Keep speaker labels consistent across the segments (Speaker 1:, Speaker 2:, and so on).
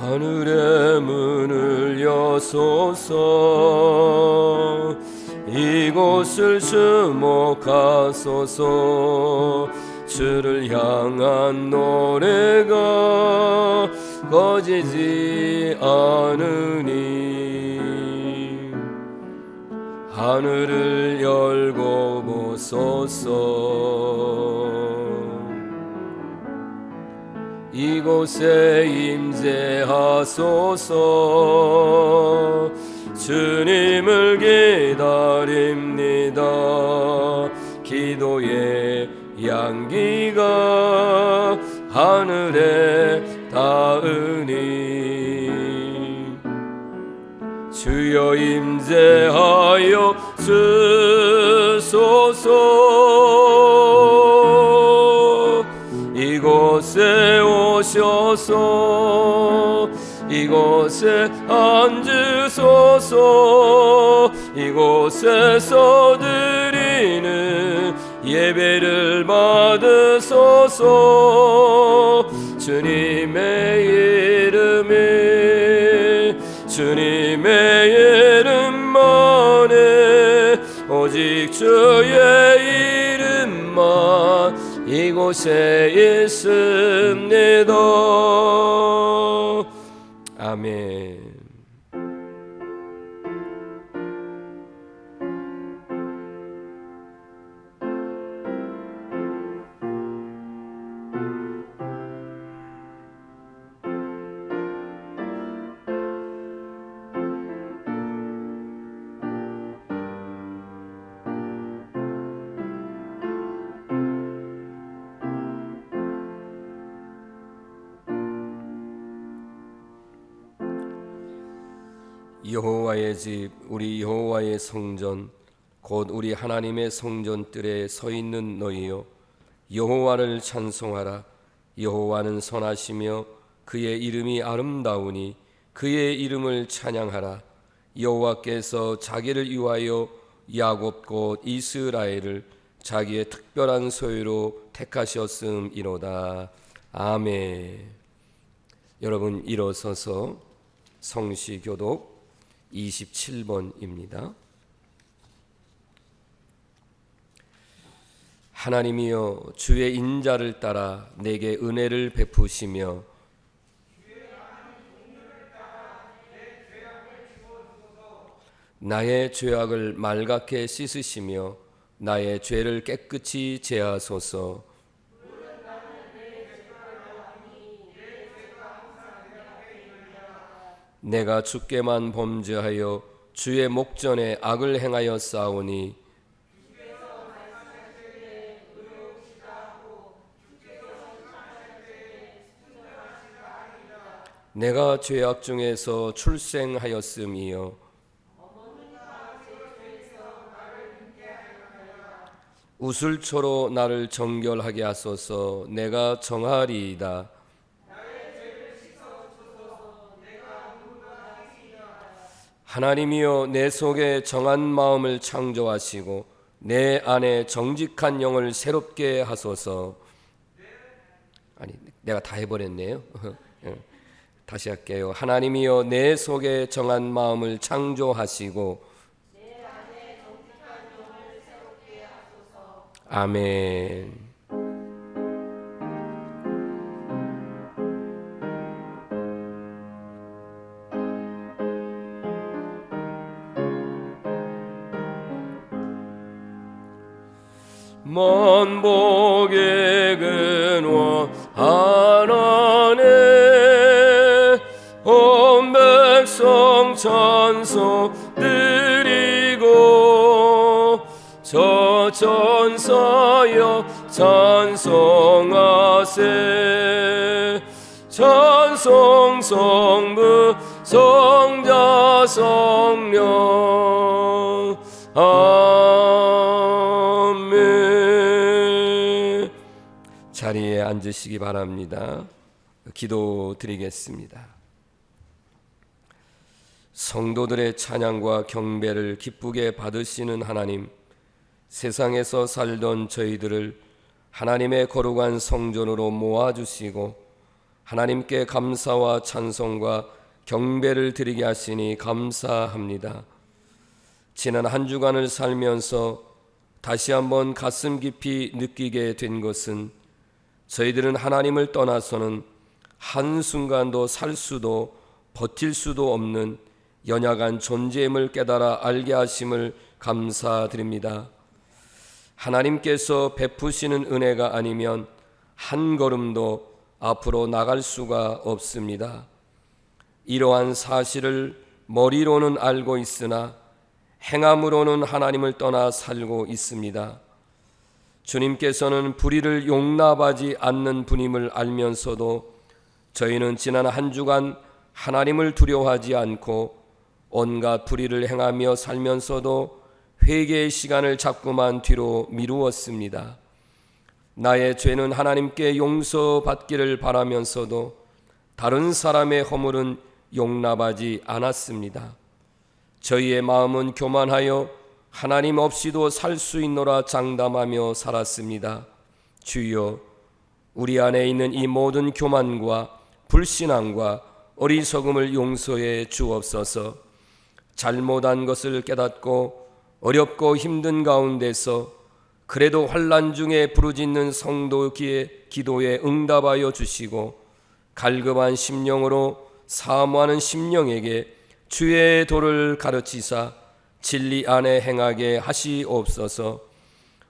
Speaker 1: 하늘의 문을 여소서. 이곳을 주목하소서. 주를 향한 노래가 꺼지지 않으니 하늘을 열고 보소서. 이곳에 임재하소서. 주님을 기다립니다. 기도의 향기가 하늘에 닿으니 주여 임재하여 주소서. 이곳에 오셔서 이곳에 앉으소서. 이곳에서 드리는 예배를 받으소서. 주님의 이름만에 오직 주의 이름만 이곳에 있습니다. 아멘. 여호와의 집, 우리 여호와의 성전, 곧 우리 하나님의 성전뜰에 서 있는 너희여, 여호와를 찬송하라. 여호와는 선하시며 그의 이름이 아름다우니 그의 이름을 찬양하라. 여호와께서 자기를 위하여 야곱 곧 이스라엘을 자기의 특별한 소유로 택하셨음이로다. 아멘. 여러분 일어서서 성시교독 27번입니다. 하나님이여, 주의 인자를 따라 내게 은혜를 베푸시며 나의 죄악을 말갛게 씻으시며 나의 죄를 깨끗이 제하소서. 내가 주께만 범죄하여 주의 목전에 악을 행하여 싸우니 내가 죄악 중에서 출생하였음이요 우슬초로 나를 정결하게 하소서. 내가 정하리이다. 하나님이여, 내 속에 정한 마음을 창조하시고 내 안에 정직한 영을 새롭게 하소서. 내가 다 해버렸네요. 다시 할게요. 하나님이여, 내 속에 정한 마음을 창조하시고 내 안에 정직한 영을 새롭게 하소서. 아멘. 만복의 근원 하나님 온 백성 찬송 드리고 저 천사여 찬송하세. 찬송 성부 성자 성령 아멘. 자리에 앉으시기 바랍니다. 기도 드리겠습니다. 성도들의 찬양과 경배를 기쁘게 받으시는 하나님, 세상에서 살던 저희들을 하나님의 거룩한 성전으로 모아주시고 하나님께 감사와 찬송과 경배를 드리게 하시니 감사합니다. 지난 한 주간을 살면서 다시 한번 가슴 깊이 느끼게 된 것은 저희들은 하나님을 떠나서는 한순간도 살 수도 버틸 수도 없는 연약한 존재임을 깨달아 알게 하심을 감사드립니다. 하나님께서 베푸시는 은혜가 아니면 한 걸음도 앞으로 나갈 수가 없습니다. 이러한 사실을 머리로는 알고 있으나 행함으로는 하나님을 떠나 살고 있습니다. 주님께서는 불의를 용납하지 않는 분임을 알면서도 저희는 지난 한 주간 하나님을 두려워하지 않고 온갖 불의를 행하며 살면서도 회개의 시간을 자꾸만 뒤로 미루었습니다. 나의 죄는 하나님께 용서받기를 바라면서도 다른 사람의 허물은 용납하지 않았습니다. 저희의 마음은 교만하여 하나님 없이도 살 수 있노라 장담하며 살았습니다. 주여, 우리 안에 있는 이 모든 교만과 불신앙과 어리석음을 용서해 주옵소서. 잘못한 것을 깨닫고 어렵고 힘든 가운데서 그래도 환난 중에 부르짖는 성도 기도에 응답하여 주시고 갈급한 심령으로 사모하는 심령에게 주의 도를 가르치사 진리 안에 행하게 하시옵소서.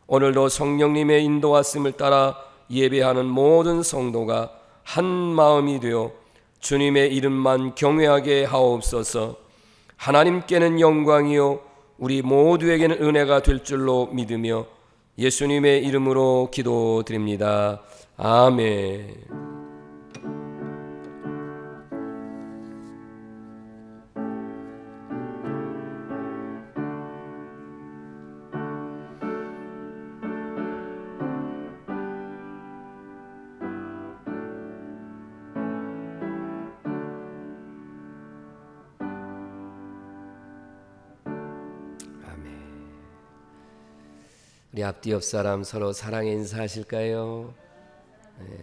Speaker 1: 오늘도 성령님의 인도하심을 따라 예배하는 모든 성도가 한 마음이 되어 주님의 이름만 경외하게 하옵소서. 하나님께는 영광이요 우리 모두에게는 은혜가 될 줄로 믿으며 예수님의 이름으로 기도드립니다. 아멘. 우리 앞뒤 옆 사람 서로 사랑의 인사하실까요? 네.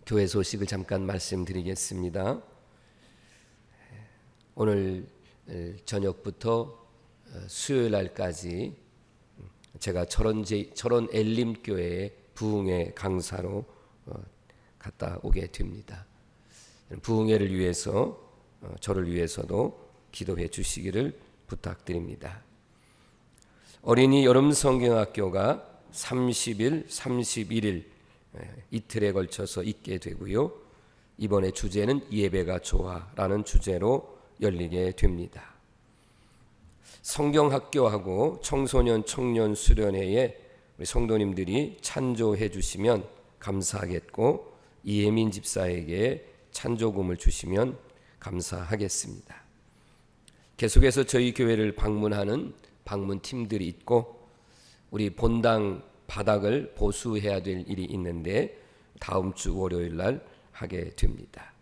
Speaker 1: 교회 소식을 잠깐 말씀드리겠습니다. 오늘 저녁부터 수요일 날까지 제가 철원 엘림교회의 부흥회 강사로 갔다 오게 됩니다. 부흥회를 위해서 저를 위해서도 기도해 주시기를 부탁드립니다. 어린이 여름 성경학교가 30일, 31일 이틀에 걸쳐서 있게 되고요. 이번에 주제는 예배가 좋아라는 주제로 열리게 됩니다. 성경학교하고 청소년 청년 수련회에 우리 성도님들이 찬조해 주시면 감사하겠고 이혜민 집사에게 찬조금을 주시면 감사하겠습니다. 계속해서 저희 교회를 방문하는 방문팀들이 있고 우리 본당 바닥을 보수해야 될 일이 있는데 다음 주 월요일 날 하게 됩니다.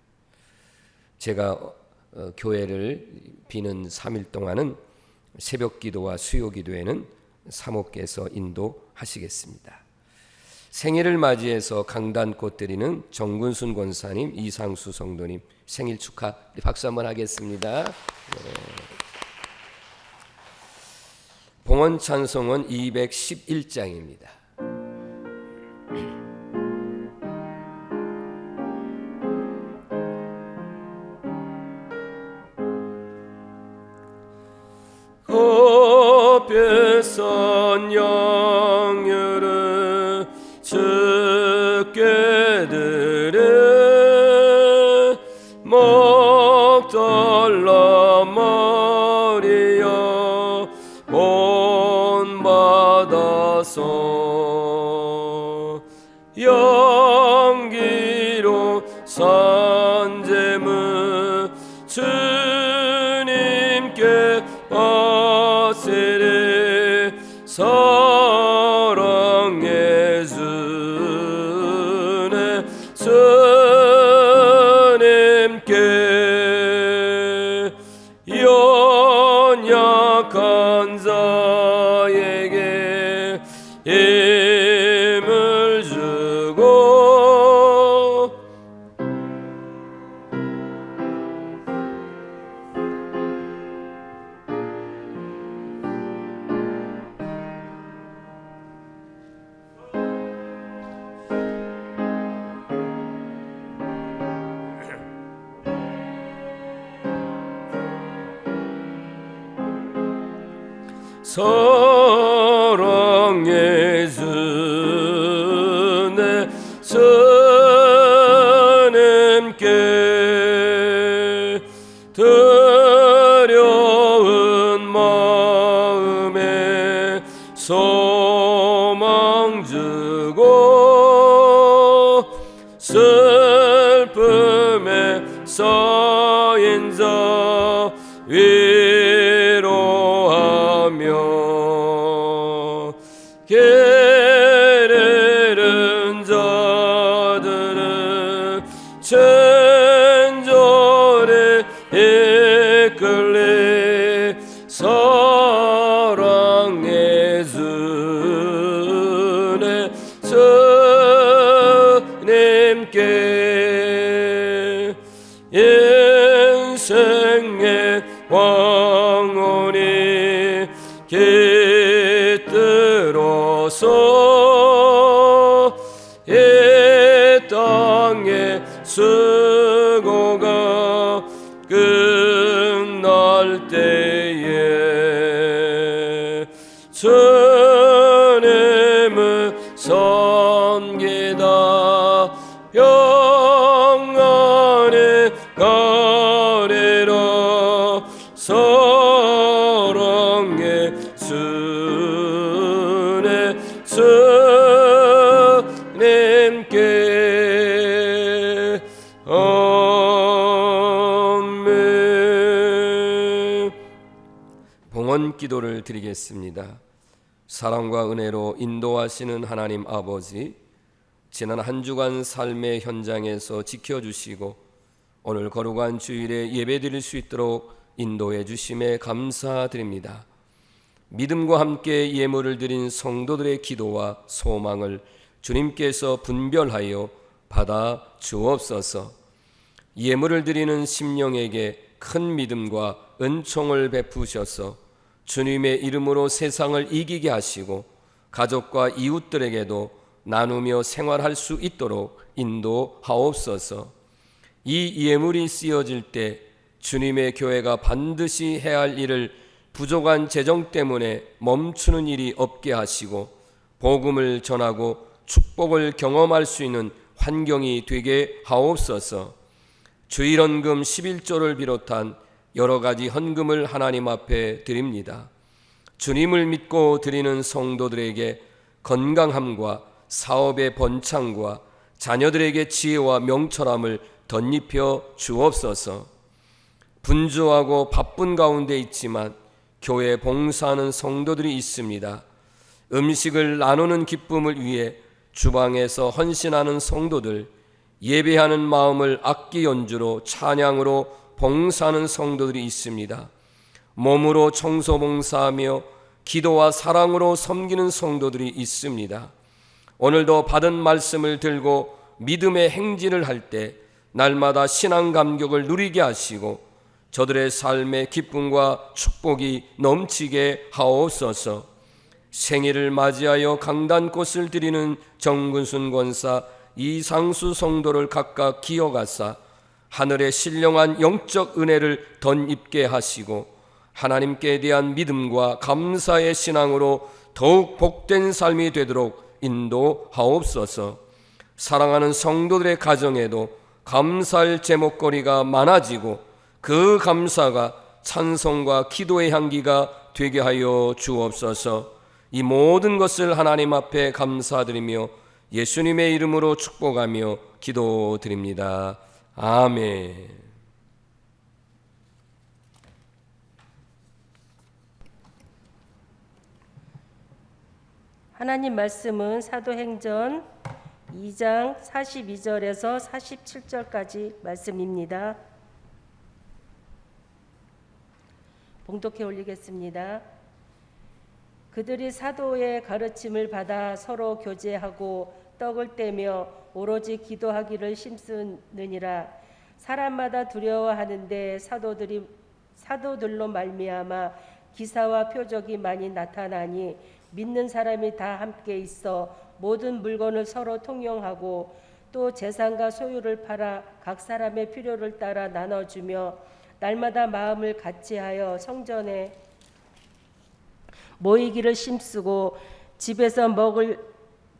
Speaker 1: 제가 교회를 비는 3일 동안은 새벽 기도와 수요 기도에는 사목께서 인도하시겠습니다. 생일을 맞이해서 강단꽃 드리는 정근순 권사님, 이상수 성도님 생일 축하 박수 한번 하겠습니다. 네. 봉헌 찬송은 211장입니다. 겉배선 영유를 주께 드려 먹덜러 머리여 본받아서 영기로 선제물 주님께 어세를 사랑해 주네 주님께 연약한 사랑 예수 내 주님께 두려운 마음에 소망 주고 슬픔에 쌓인 자 위로하며 게으른 자들은 친절에 이끌리 사랑 예수의 주님께 인생의 왕원이 깃들어서 이 땅의 수고가 끝날 때에 주님을 섬기다 평안히 가리라 사랑 예수의 주님께 아멘. 봉헌 기도를 드리겠습니다. 사랑과 은혜로 인도하시는 하나님 아버지, 지난 한 주간 삶의 현장에서 지켜주시고 오늘 거룩한 주일에 예배드릴 수 있도록 인도해 주심에 감사드립니다. 믿음과 함께 예물을 드린 성도들의 기도와 소망을 주님께서 분별하여 받아 주옵소서. 예물을 드리는 심령에게 큰 믿음과 은총을 베푸셔서 주님의 이름으로 세상을 이기게 하시고 가족과 이웃들에게도 나누며 생활할 수 있도록 인도하옵소서. 이 예물이 쓰여질 때 주님의 교회가 반드시 해야 할 일을 부족한 재정 때문에 멈추는 일이 없게 하시고 복음을 전하고 축복을 경험할 수 있는 환경이 되게 하옵소서. 주일헌금 11조를 비롯한 여러 가지 헌금을 하나님 앞에 드립니다. 주님을 믿고 드리는 성도들에게 건강함과 사업의 번창과 자녀들에게 지혜와 명철함을 덧입혀 주옵소서. 분주하고 바쁜 가운데 있지만 교회 봉사하는 성도들이 있습니다. 음식을 나누는 기쁨을 위해 주방에서 헌신하는 성도들, 예배하는 마음을 악기 연주로 찬양으로 봉사하는 성도들이 있습니다. 몸으로 청소 봉사하며 기도와 사랑으로 섬기는 성도들이 있습니다. 오늘도 받은 말씀을 들고 믿음의 행진을 할 때 날마다 신앙 감격을 누리게 하시고 저들의 삶의 기쁨과 축복이 넘치게 하옵소서. 생일을 맞이하여 강단꽃을 드리는 정근순 권사, 이상수 성도를 각각 기억하사 하늘의 신령한 영적 은혜를 덧입게 하시고 하나님께 대한 믿음과 감사의 신앙으로 더욱 복된 삶이 되도록 인도하옵소서. 사랑하는 성도들의 가정에도 감사할 제목거리가 많아지고 그 감사가 찬송과 기도의 향기가 되게 하여 주옵소서. 이 모든 것을 하나님 앞에 감사드리며 예수님의 이름으로 축복하며 기도드립니다. 아멘.
Speaker 2: 하나님 말씀은 사도행전 2장 42절에서 47절까지 말씀입니다. 봉독해 올리겠습니다. 그들이 사도의 가르침을 받아 서로 교제하고 떡을 떼며 오로지 기도하기를 힘쓰느니라. 사람마다 두려워하는데 사도들로 말미암아 기사와 표적이 많이 나타나니 믿는 사람이 다 함께 있어 모든 물건을 서로 통용하고 또 재산과 소유를 팔아 각 사람의 필요를 따라 나눠주며 날마다 마음을 같이하여 성전에 모이기를 힘쓰고 집에서 먹을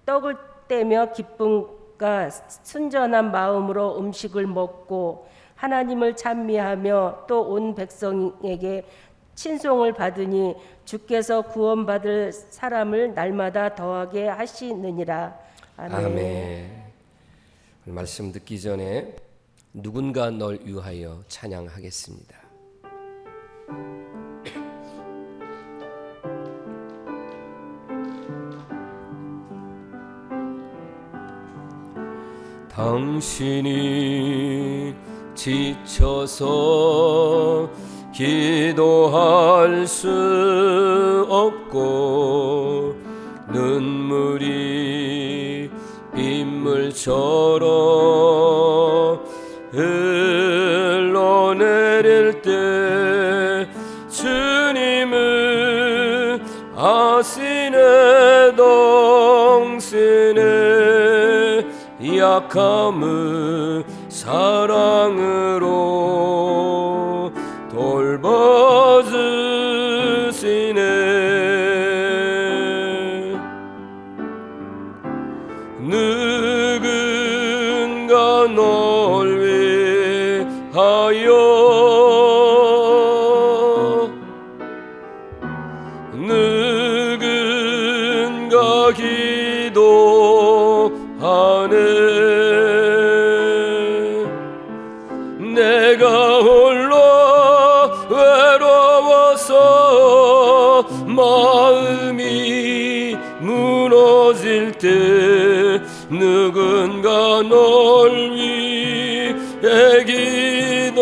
Speaker 2: 떡을 떼며 기쁨과 순전한 마음으로 음식을 먹고 하나님을 찬미하며 또 온 백성에게 친송을 받으니 주께서 구원받을 사람을 날마다 더하게 하시느니라. 아멘.
Speaker 1: 아멘. 말씀 듣기 전에 누군가 널 위하여 찬양하겠습니다. 당신이 지쳐서 기도할 수 없고 눈물이 빗물처럼 흘러내릴 때 주님은 아시네 당신의 약함을 사랑으로 돌봐주시네. 누군가 널 위하여 누군가 기도하네. 내가 홀로 외로워서 마음이 무너질 때 누군가 널 위해 기도하네.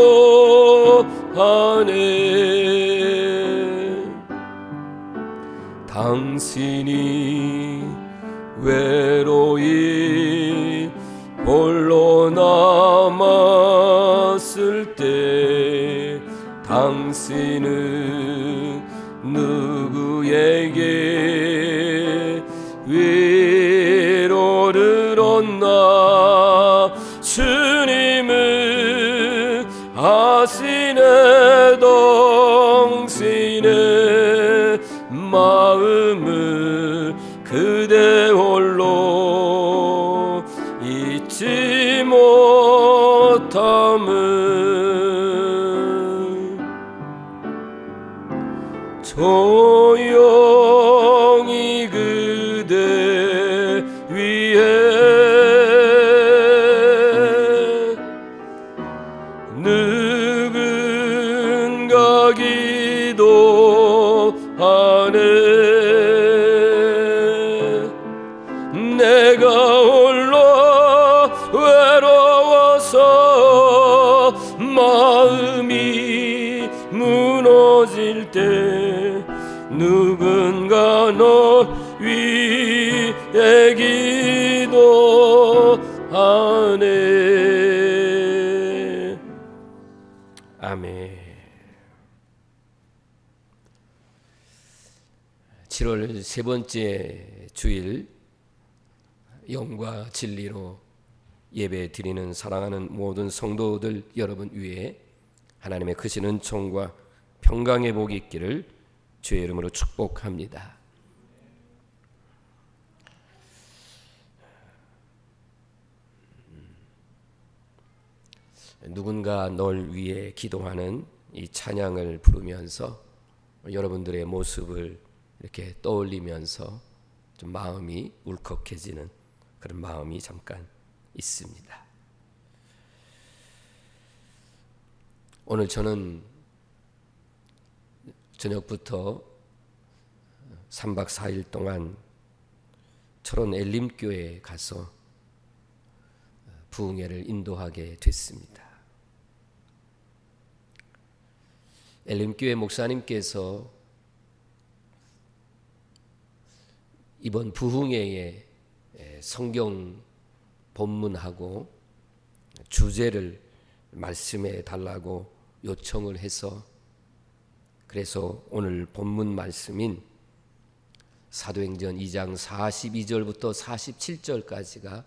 Speaker 1: 당신이 외로이 홀로 남았을 때 당신은 누구에게 위로를 얻나. 주님은 아시네 당신의 마음을 그대 홀로 잊지 못함을 조용히 그대 위해 누군가 기도하네. 내가 홀로 외로워서 마음이 무너질 때 누군가 널 위해 기도하네. 아멘. 7월 세 번째 주일 영과 진리로 예배 드리는 사랑하는 모든 성도들 여러분 위에 하나님의 크신 은총과 평강의 복이 있기를 주의 이름으로 축복합니다. 누군가 널 위해 기도하는 이 찬양을 부르면서 여러분들의 모습을 이렇게 떠올리면서 좀 마음이 울컥해지는 그런 마음이 잠깐 있습니다. 오늘 저는 저녁부터 3박 4일 동안 철원 엘림교회에 가서 부흥회를 인도하게 됐습니다. 엘림교회 목사님께서 이번 부흥회에 성경 본문하고 주제를 말씀해 달라고 요청을 해서 그래서 오늘 본문 말씀인 사도행전 2장 42절부터 47절까지가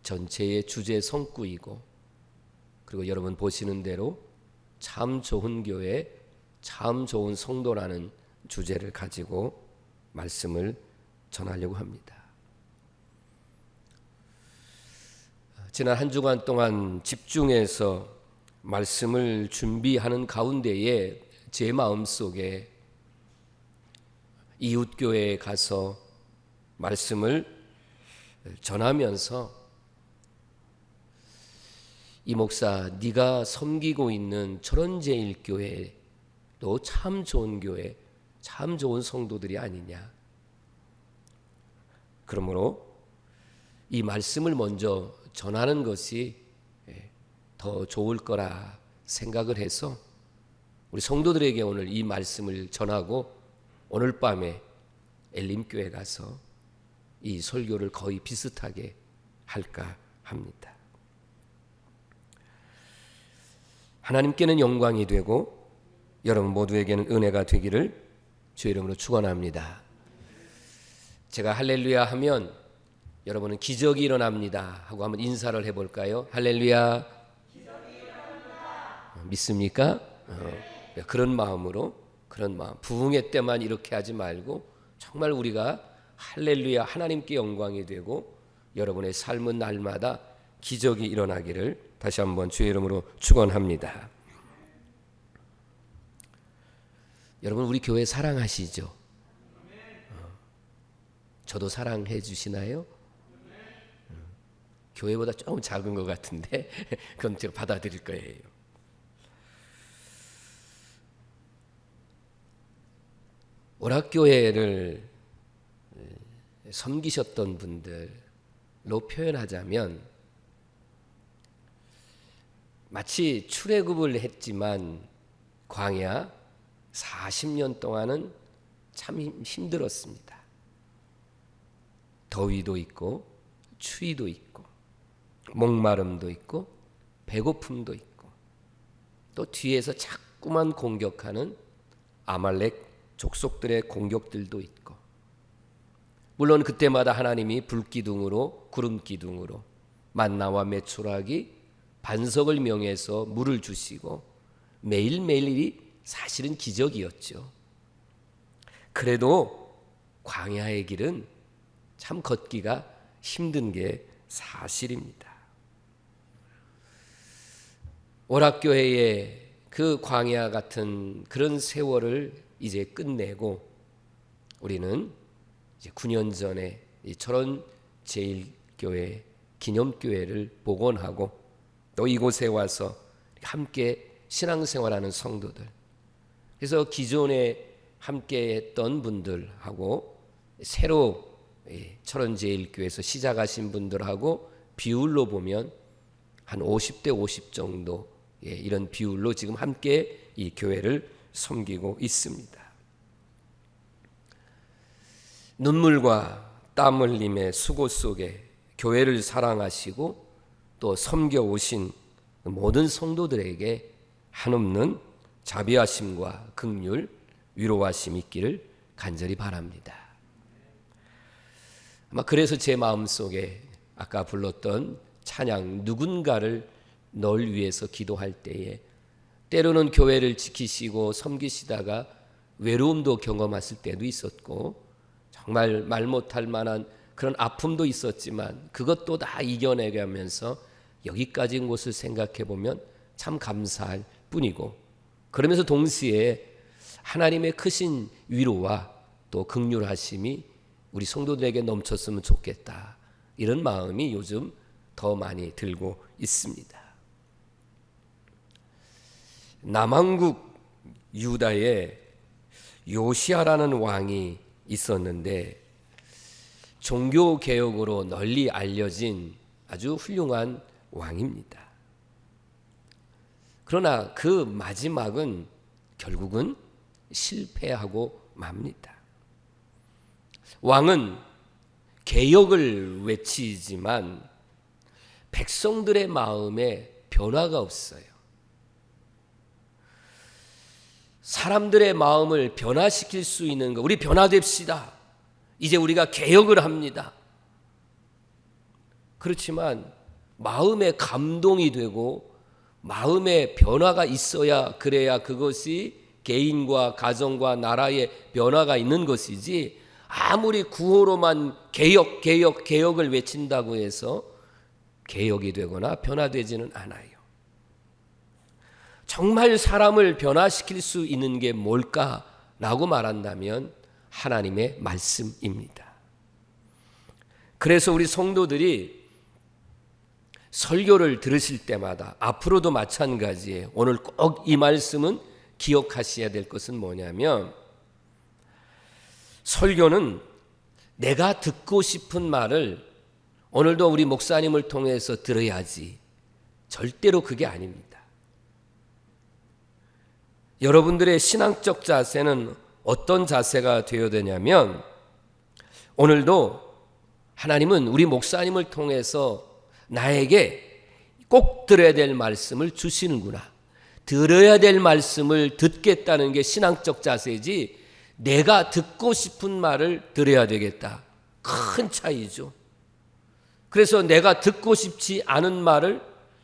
Speaker 1: 전체의 주제 성구이고 그리고 여러분 보시는 대로 참 좋은 교회, 참 좋은 성도라는 주제를 가지고 말씀을 전하려고 합니다. 지난 한 주간 동안 집중해서 말씀을 준비하는 가운데에 제 마음속에 이웃교회에 가서 말씀을 전하면서 이 목사, 네가 섬기고 있는 철원제일교회도 참 좋은 교회, 참 좋은 성도들이 아니냐. 그러므로 이 말씀을 먼저 전하는 것이 더 좋을 거라 생각을 해서 우리 성도들에게 오늘 이 말씀을 전하고 오늘 밤에 엘림교회 가서 이 설교를 거의 비슷하게 할까 합니다. 하나님께는 영광이 되고 여러분 모두에게는 은혜가 되기를 주의 이름으로 축원합니다. 제가 할렐루야 하면 여러분은 기적이 일어납니다 하고 한번 인사를 해볼까요? 할렐루야. 기적이 일어납니다. 믿습니까? 그런 마음으로, 그런 마음, 부흥회 때만 이렇게 하지 말고 정말 우리가 할렐루야, 하나님께 영광이 되고 여러분의 삶은 날마다 기적이 일어나기를 다시 한번 주의 이름으로 축원합니다. 여러분 우리 교회 사랑하시죠? 저도 사랑해 주시나요? 교회보다 조금 작은 것 같은데 그건 제가 받아들일 거예요. 오락교회를 섬기셨던 분들로 표현하자면 마치 출애굽을 했지만 광야 40년 동안은 참 힘들었습니다. 더위도 있고 추위도 있고 목마름도 있고 배고픔도 있고 또 뒤에서 자꾸만 공격하는 아말렉 족속들의 공격들도 있고 물론 그때마다 하나님이 불기둥으로 구름기둥으로 만나와 메추라기 반석을 명해서 물을 주시고 매일매일이 사실은 기적이었죠. 그래도 광야의 길은 참 걷기가 힘든 게 사실입니다. 오락교회의 그 광야 같은 그런 세월을 이제 끝내고 우리는 이제 9년 전에 이 철원 제일교회 기념교회를 복원하고 또 이곳에 와서 함께 신앙생활하는 성도들, 그래서 기존에 함께했던 분들하고 새로 철원제일교회에서 시작하신 분들하고 비율로 보면 한 50대 50 정도 이런 비율로 지금 함께 이 교회를 섬기고 있습니다. 눈물과 땀 흘림의 수고 속에 교회를 사랑하시고 또 섬겨오신 모든 성도들에게 한없는 자비하심과 긍휼, 위로하심 있기를 간절히 바랍니다. 아마 그래서 제 마음속에 아까 불렀던 찬양 누군가를 널 위해서 기도할 때에 때로는 교회를 지키시고 섬기시다가 외로움도 경험하실 때도 있었고 정말 말 못할 만한 그런 아픔도 있었지만 그것도 다 이겨내가면서 여기까지 온 것을 생각해 보면 참 감사할 뿐이고 그러면서 동시에 하나님의 크신 위로와 또 긍휼하심이 우리 성도들에게 넘쳤으면 좋겠다 이런 마음이 요즘 더 많이 들고 있습니다. 남왕국 유다에 요시아라는 왕이 있었는데 종교개혁으로 널리 알려진 아주 훌륭한 왕입니다. 그러나 그 마지막은 결국은 실패하고 맙니다. 왕은 개혁을 외치지만 백성들의 마음에 변화가 없어요. 사람들의 마음을 변화시킬 수 있는 것, 우리 변화됩시다. 이제 우리가 개혁을 합니다. 그렇지만 마음에 감동이 되고 마음의 변화가 있어야 그래야 그것이 개인과 가정과 나라의 변화가 있는 것이지 아무리 구호로만 개혁을 외친다고 해서 개혁이 되거나 변화되지는 않아요. 정말 사람을 변화시킬 수 있는 게 뭘까라고 말한다면 하나님의 말씀입니다. 그래서 우리 성도들이 설교를 들으실 때마다 앞으로도 마찬가지예요. 오늘 꼭 이 말씀은 기억하셔야 될 것은 뭐냐면 설교는 내가 듣고 싶은 말을 오늘도 우리 목사님을 통해서 들어야지 절대로 그게 아닙니다. 여러분들의 신앙적 자세는 어떤 자세가 되어야 되냐면 오늘도 하나님은 우리 목사님을 통해서 나에게 꼭 들어야 될 말씀을 주시는구나. 들어야 될 말씀을 듣겠다는 게 신앙적 자세지 내가 듣고 싶은 말을 들어야 되겠다. 큰 차이죠. 그래서 내가 듣고 싶지 않은 말을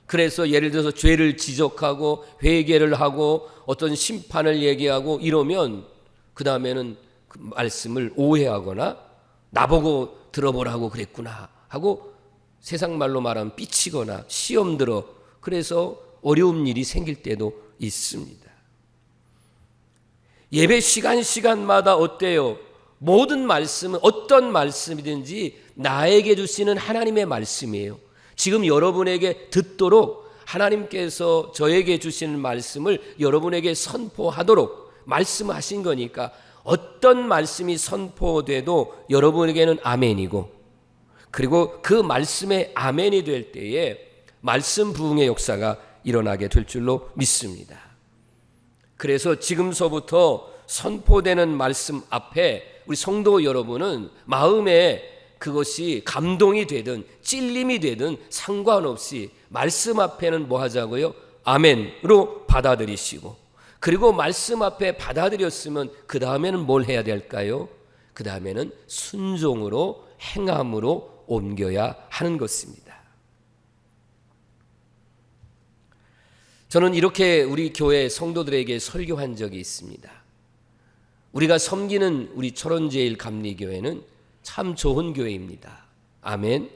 Speaker 1: 그래서 예를 들어서 죄를 지적하고 회개를 하고 어떤 심판을 얘기하고 이러면 그 다음에는 그 말씀을 오해하거나 나보고 들어보라고 그랬구나 하고 세상 말로 말하면 삐치거나 시험 들어 그래서 어려운 일이 생길 때도 있습니다. 예배 시간마다 어때요? 모든 말씀은 어떤 말씀이든지 나에게 주시는 하나님의 말씀이에요. 지금 여러분에게 듣도록 하나님께서 저에게 주시는 말씀을 여러분에게 선포하도록 말씀하신 거니까 어떤 말씀이 선포돼도 여러분에게는 아멘이고 그리고 그 말씀의 아멘이 될 때에 말씀 부흥의 역사가 일어나게 될 줄로 믿습니다. 그래서 지금서부터 선포되는 말씀 앞에 우리 성도 여러분은 마음에 그것이 감동이 되든 찔림이 되든 상관없이 말씀 앞에는 뭐 하자고요? 아멘으로 받아들이시고 그리고 말씀 앞에 받아들였으면 그 다음에는 뭘 해야 될까요? 그 다음에는 순종으로 행함으로 옮겨야 하는 것입니다. 저는 이렇게 우리 교회 성도들에게 설교한 적이 있습니다. 우리가 섬기는 우리 철원제일 감리교회는 참 좋은 교회입니다. 아멘.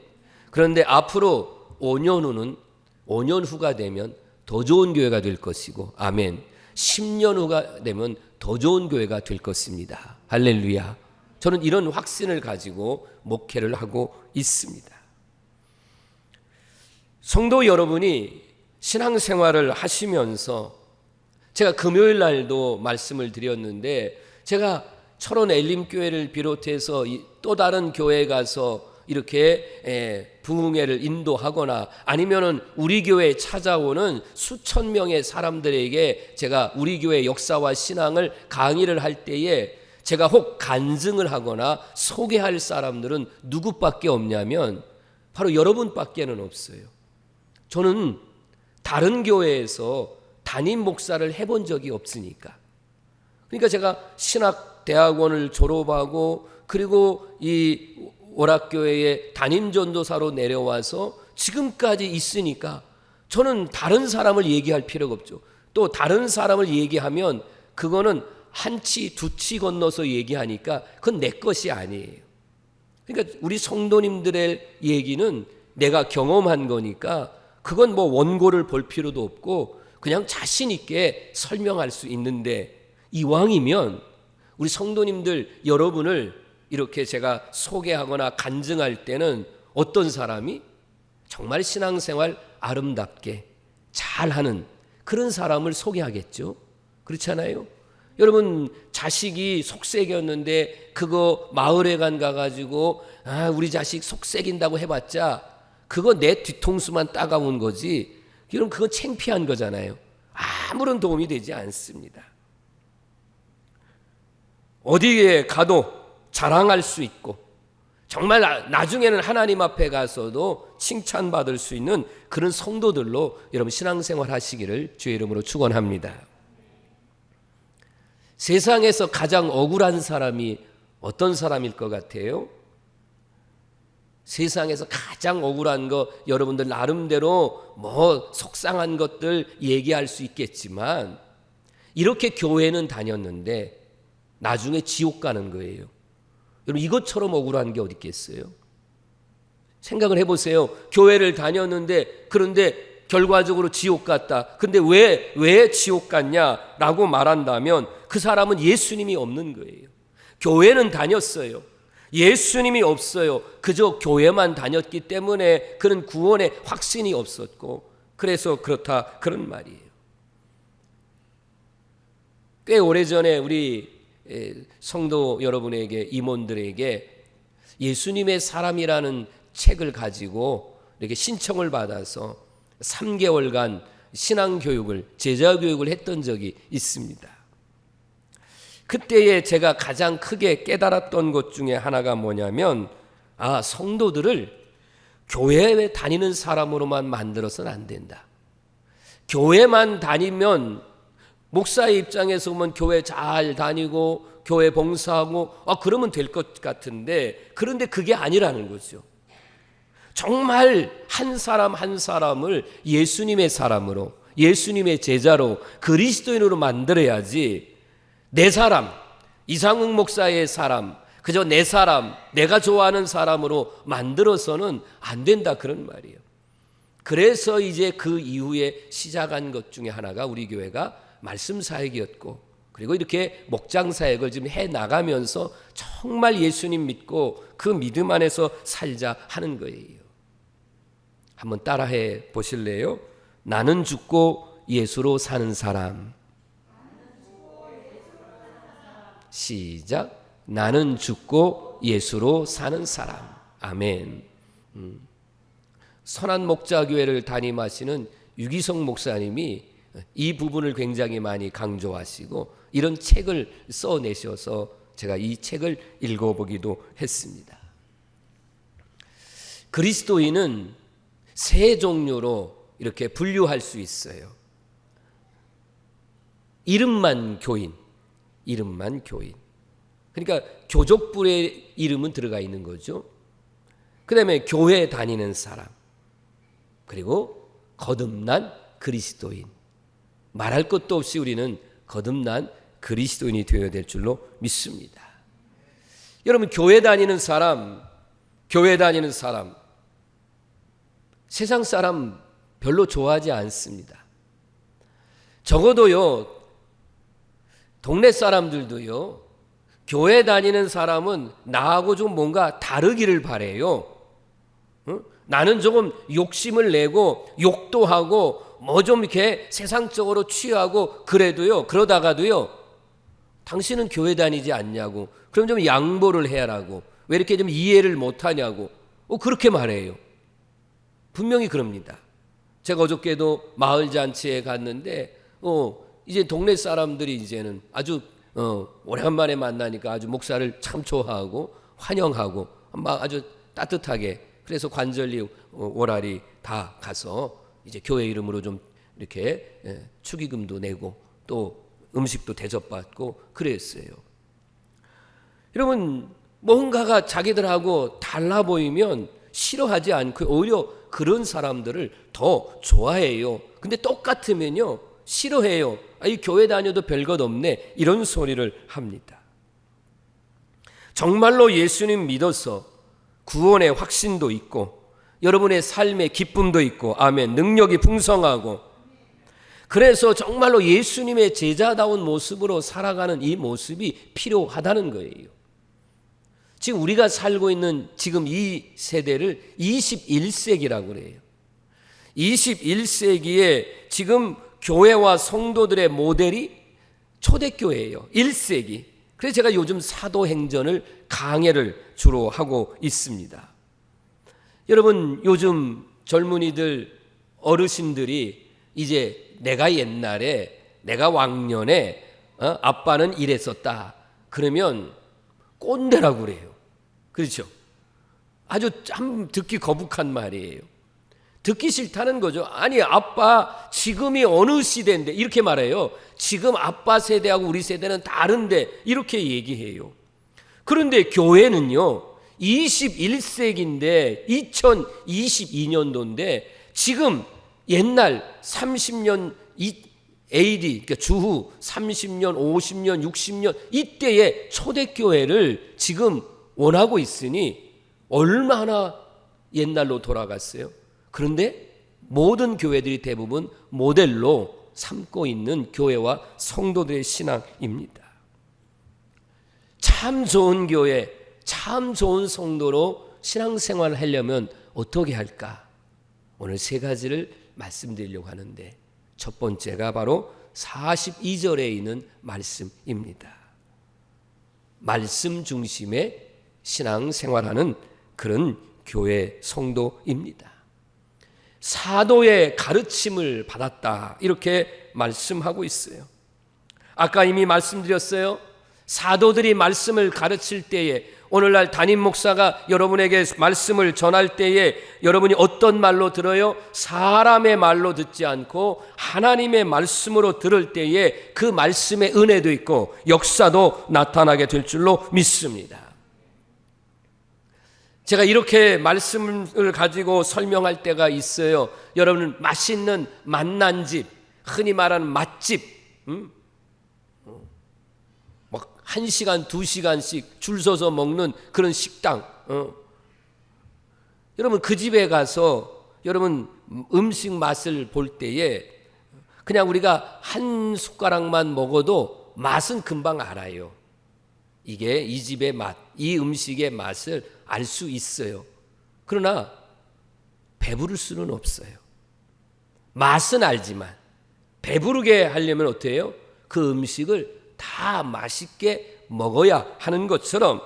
Speaker 1: 그런데 앞으로 5년 후가 되면 더 좋은 교회가 될 것이고 아멘. 10년 후가 되면 더 좋은 교회가 될 것입니다. 할렐루야. 저는 이런 확신을 가지고 목회를 하고 있습니다. 성도 여러분이 신앙생활을 하시면서 제가 금요일 날도 말씀을 드렸는데 제가 철원 엘림교회를 비롯해서 또 다른 교회에 가서 이렇게 부흥회를 인도하거나 아니면은 우리 교회에 찾아오는 수천 명의 사람들에게 제가 우리 교회 역사와 신앙을 강의를 할 때에 제가 혹 간증을 하거나 소개할 사람들은 누구밖에 없냐면 바로 여러분밖에는 없어요. 저는 다른 교회에서 담임 목사를 해본 적이 없으니까. 그러니까 제가 신학대학원을 졸업하고 그리고 이 오락교회에 담임 전도사로 내려와서 지금까지 있으니까 저는 다른 사람을 얘기할 필요가 없죠. 또 다른 사람을 얘기하면 그거는 한치 두치 건너서 얘기하니까 그건 내 것이 아니에요. 그러니까 우리 성도님들의 얘기는 내가 경험한 거니까 그건 뭐 원고를 볼 필요도 없고 그냥 자신 있게 설명할 수 있는데 이왕이면 우리 성도님들 여러분을 이렇게 제가 소개하거나 간증할 때는 어떤 사람이 정말 신앙생활 아름답게 잘하는 그런 사람을 소개하겠죠. 그렇잖아요. 여러분 자식이 속색이었는데 그거 마을에 가가지고 우리 자식 속색인다고 해봤자 그거 내 뒤통수만 따가운 거지. 여러분 그건 창피한 거잖아요. 아무런 도움이 되지 않습니다. 어디에 가도 자랑할 수 있고 정말 나중에는 하나님 앞에 가서도 칭찬받을 수 있는 그런 성도들로 여러분 신앙생활 하시기를 주의 이름으로 축원합니다. 세상에서 가장 억울한 사람이 어떤 사람일 것 같아요? 세상에서 가장 억울한 거 여러분들 나름대로 뭐 속상한 것들 얘기할 수 있겠지만 이렇게 교회는 다녔는데 나중에 지옥 가는 거예요. 여러분 이것처럼 억울한 게 어디 있겠어요? 생각을 해보세요. 교회를 다녔는데 그런데 결과적으로 지옥 갔다. 근데 왜 지옥 갔냐라고 말한다면 그 사람은 예수님이 없는 거예요. 교회는 다녔어요. 예수님이 없어요. 그저 교회만 다녔기 때문에 그는 구원의 확신이 없었고 그래서 그렇다 그런 말이에요. 꽤 오래전에 우리 성도 여러분에게 임원들에게 예수님의 사람이라는 책을 가지고 이렇게 신청을 받아서 3개월간 신앙교육을 제자교육을 했던 적이 있습니다. 그때에 제가 가장 크게 깨달았던 것 중에 하나가 뭐냐면 성도들을 교회에 다니는 사람으로만 만들어서는 안 된다. 교회만 다니면 목사의 입장에서 보면 교회 잘 다니고 교회 봉사하고 그러면 될 것 같은데 그런데 그게 아니라는 거죠. 정말 한 사람 한 사람을 예수님의 사람으로 예수님의 제자로 그리스도인으로 만들어야지 내 사람, 이상욱 목사의 사람, 그저 내 사람, 내가 좋아하는 사람으로 만들어서는 안 된다 그런 말이에요. 그래서 이제 그 이후에 시작한 것 중에 하나가 우리 교회가 말씀 사역이었고 그리고 이렇게 목장 사역을 지금 해 나가면서 정말 예수님 믿고 그 믿음 안에서 살자 하는 거예요. 한번 따라해 보실래요? 나는 죽고 예수로 사는 사람. 시작. 나는 죽고 예수로 사는 사람. 아멘. 선한 목자교회를 담임하시는 유기성 목사님이 이 부분을 굉장히 많이 강조하시고 이런 책을 써내셔서 제가 이 책을 읽어보기도 했습니다. 그리스도인은 세 종류로 이렇게 분류할 수 있어요. 이름만 교인. 그러니까 교족불의 이름은 들어가 있는 거죠. 그 다음에 교회 다니는 사람. 그리고 거듭난 그리스도인. 말할 것도 없이 우리는 거듭난 그리스도인이 되어야 될 줄로 믿습니다. 여러분 교회 다니는 사람 세상 사람 별로 좋아하지 않습니다. 적어도요 동네 사람들도요 교회 다니는 사람은 나하고 좀 뭔가 다르기를 바래요. 나는 조금 욕심을 내고 욕도 하고 뭐 좀 이렇게 세상적으로 취하고 그러다가도요 당신은 교회 다니지 않냐고 그럼 좀 양보를 해라고 왜 이렇게 좀 이해를 못하냐고 그렇게 말해요. 분명히 그럽니다. 제가 어저께도 마을 잔치에 갔는데 이제 동네 사람들이 이제는 아주 오래간만에 만나니까 아주 목사를 참 좋아하고 환영하고 막 아주 따뜻하게 그래서 관절리 오라리 다 가서 이제 교회 이름으로 좀 이렇게 축의금도 내고 또 음식도 대접받고 그랬어요. 여러분 뭔가가 자기들하고 달라 보이면 싫어하지 않고 오히려 그런 사람들을 더 좋아해요. 근데 똑같으면요 싫어해요. 이 교회 다녀도 별것 없네 이런 소리를 합니다. 정말로 예수님 믿어서 구원의 확신도 있고 여러분의 삶의 기쁨도 있고 아멘 능력이 풍성하고 그래서 정말로 예수님의 제자다운 모습으로 살아가는 이 모습이 필요하다는 거예요. 지금 우리가 살고 있는 지금 이 세대를 21세기라고 그래요. 21세기에 지금 교회와 성도들의 모델이 초대교회예요. 1세기. 그래서 제가 요즘 사도행전을 강해를 주로 하고 있습니다. 여러분 요즘 젊은이들 어르신들이 이제 내가 옛날에 내가 왕년에 아빠는 이랬었다 그러면 꼰대라고 그래요. 그렇죠? 아주 참 듣기 거북한 말이에요. 듣기 싫다는 거죠. 아니 아빠 지금이 어느 시대인데 이렇게 말해요. 지금 아빠 세대하고 우리 세대는 다른데 이렇게 얘기해요. 그런데 교회는요 21세기인데 2022년도인데 지금 옛날 30년 AD 그러니까 주후 30년 50년 60년 이때의 초대교회를 지금 원하고 있으니 얼마나 옛날로 돌아갔어요. 그런데 모든 교회들이 대부분 모델로 삼고 있는 교회와 성도들의 신앙입니다. 참 좋은 교회, 참 좋은 성도로 신앙생활을 하려면 어떻게 할까? 오늘 세 가지를 말씀드리려고 하는데, 첫 번째가 바로 42절에 있는 말씀입니다. 말씀 중심의 신앙생활하는 그런 교회 성도입니다. 사도의 가르침을 받았다, 이렇게 말씀하고 있어요. 아까 이미 말씀드렸어요. 사도들이 말씀을 가르칠 때에, 오늘날 담임 목사가 여러분에게 말씀을 전할 때에 여러분이 어떤 말로 들어요? 사람의 말로 듣지 않고 하나님의 말씀으로 들을 때에 그 말씀의 은혜도 있고 역사도 나타나게 될 줄로 믿습니다. 제가 이렇게 말씀을 가지고 설명할 때가 있어요. 여러분, 맛있는 만난집, 흔히 말하는 맛집, 막 1시간, 2시간씩 줄 서서 먹는 그런 식당, 여러분 그 집에 가서 여러분 음식 맛을 볼 때에 그냥 우리가 한 숟가락만 먹어도 맛은 금방 알아요. 이게 이 집의 맛, 이 음식의 맛을 알 수 있어요. 그러나 배부를 수는 없어요. 맛은 알지만 배부르게 하려면 어떻게 해요? 그 음식을 다 맛있게 먹어야 하는 것처럼,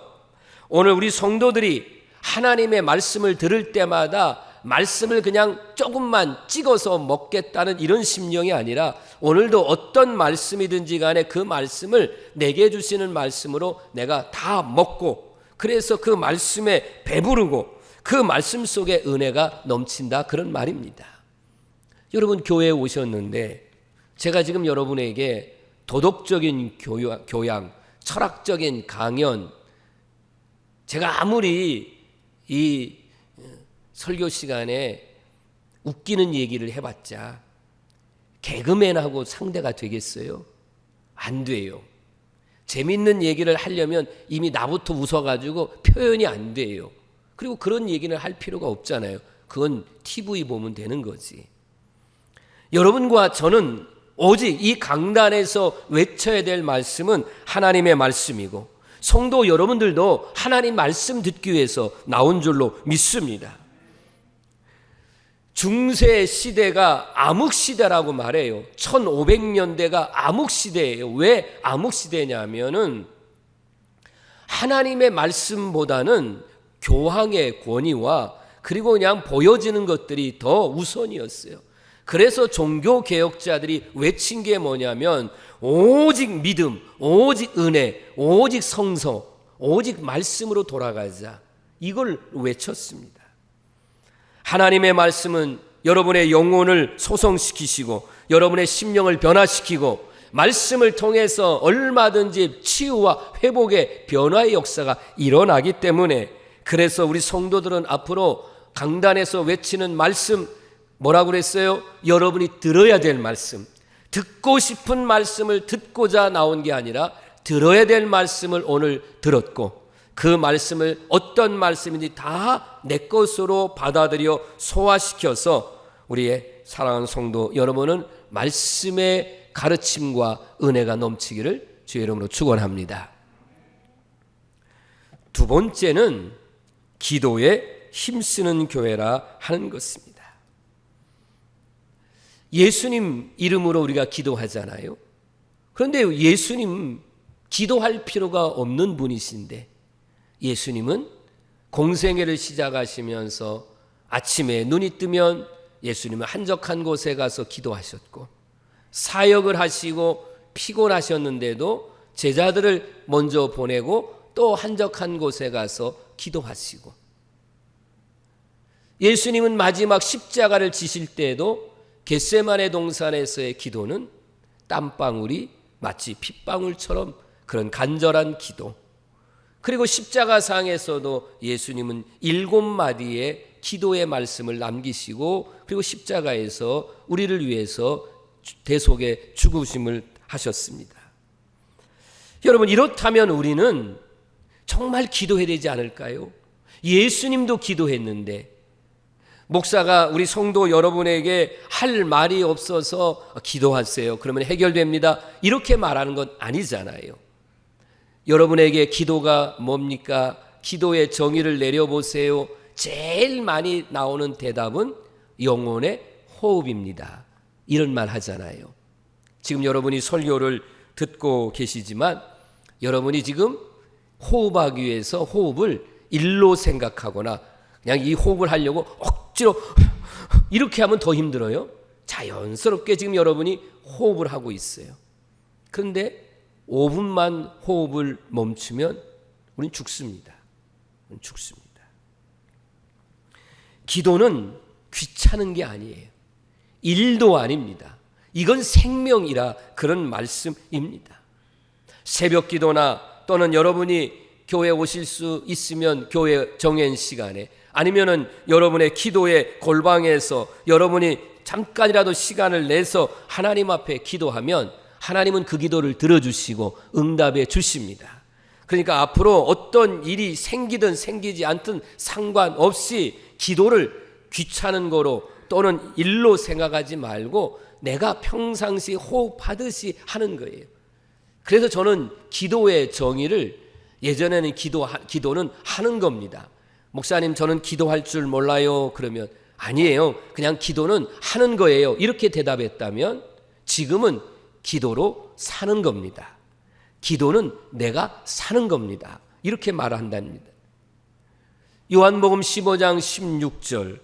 Speaker 1: 오늘 우리 성도들이 하나님의 말씀을 들을 때마다 말씀을 그냥 조금만 찍어서 먹겠다는 이런 심령이 아니라, 오늘도 어떤 말씀이든지 간에 그 말씀을 내게 주시는 말씀으로 내가 다 먹고, 그래서 그 말씀에 배부르고 그 말씀 속에 은혜가 넘친다, 그런 말입니다. 여러분, 교회에 오셨는데 제가 지금 여러분에게 도덕적인 교양, 철학적인 강연, 제가 아무리 이 설교 시간에 웃기는 얘기를 해봤자 개그맨하고 상대가 되겠어요? 안 돼요. 재밌는 얘기를 하려면 이미 나부터 웃어가지고 표현이 안 돼요. 그리고 그런 얘기를 할 필요가 없잖아요. 그건 TV 보면 되는 거지. 여러분과 저는 오직 이 강단에서 외쳐야 될 말씀은 하나님의 말씀이고, 성도 여러분들도 하나님 말씀 듣기 위해서 나온 줄로 믿습니다. 중세 시대가 암흑시대라고 말해요. 1500년대가 암흑시대예요. 왜 암흑시대냐면은 하나님의 말씀보다는 교황의 권위와 그리고 그냥 보여지는 것들이 더 우선이었어요. 그래서 종교개혁자들이 외친 게 뭐냐면 오직 믿음, 오직 은혜, 오직 성서, 오직 말씀으로 돌아가자, 이걸 외쳤습니다. 하나님의 말씀은 여러분의 영혼을 소성시키시고 여러분의 심령을 변화시키고 말씀을 통해서 얼마든지 치유와 회복의 변화의 역사가 일어나기 때문에, 그래서 우리 성도들은 앞으로 강단에서 외치는 말씀, 뭐라고 그랬어요? 여러분이 들어야 될 말씀, 듣고 싶은 말씀을 듣고자 나온 게 아니라 들어야 될 말씀을 오늘 들었고, 그 말씀을 어떤 말씀인지 다 내 것으로 받아들여 소화시켜서 우리의 사랑하는 성도 여러분은 말씀의 가르침과 은혜가 넘치기를 주의 이름으로 축원합니다. 두 번째는 기도에 힘쓰는 교회라 하는 것입니다. 예수님 이름으로 우리가 기도하잖아요. 그런데 예수님 기도할 필요가 없는 분이신데, 예수님은 공생애를 시작하시면서 아침에 눈이 뜨면 예수님은 한적한 곳에 가서 기도하셨고, 사역을 하시고 피곤하셨는데도 제자들을 먼저 보내고 또 한적한 곳에 가서 기도하시고, 예수님은 마지막 십자가를 지실 때에도 겟세마네 동산에서의 기도는 땀방울이 마치 핏방울처럼 그런 간절한 기도, 그리고 십자가상에서도 예수님은 7마디의 기도의 말씀을 남기시고, 그리고 십자가에서 우리를 위해서 대속의 죽으심을 하셨습니다. 여러분, 이렇다면 우리는 정말 기도해야 되지 않을까요? 예수님도 기도했는데 목사가 우리 성도 여러분에게 할 말이 없어서 기도하세요, 그러면 해결됩니다, 이렇게 말하는 건 아니잖아요. 여러분에게 기도가 뭡니까? 기도의 정의를 내려보세요. 제일 많이 나오는 대답은 영혼의 호흡입니다. 이런 말 하잖아요. 지금 여러분이 설교를 듣고 계시지만 여러분이 지금 호흡하기 위해서 호흡을 일로 생각하거나 그냥 이 호흡을 하려고 억지로 이렇게 하면 더 힘들어요. 자연스럽게 지금 여러분이 호흡을 하고 있어요. 그런데 5분만 호흡을 멈추면 우리는 죽습니다. 죽습니다. 기도는 귀찮은 게 아니에요. 일도 아닙니다. 이건 생명이라 그런 말씀입니다. 새벽 기도나 또는 여러분이 교회 오실 수 있으면 교회 정해진 시간에, 아니면은 여러분의 기도의 골방에서 여러분이 잠깐이라도 시간을 내서 하나님 앞에 기도하면 하나님은 그 기도를 들어주시고 응답해 주십니다. 그러니까 앞으로 어떤 일이 생기든 생기지 않든 상관없이 기도를 귀찮은 거로 또는 일로 생각하지 말고 내가 평상시 호흡하듯이 하는 거예요. 그래서 저는 기도의 정의를, 예전에는 기도는 하는 겁니다. 목사님, 저는 기도할 줄 몰라요. 그러면 아니에요, 그냥 기도는 하는 거예요, 이렇게 대답했다면 지금은 기도로 사는 겁니다. 기도는 내가 사는 겁니다, 이렇게 말한답니다. 요한복음 15장 16절,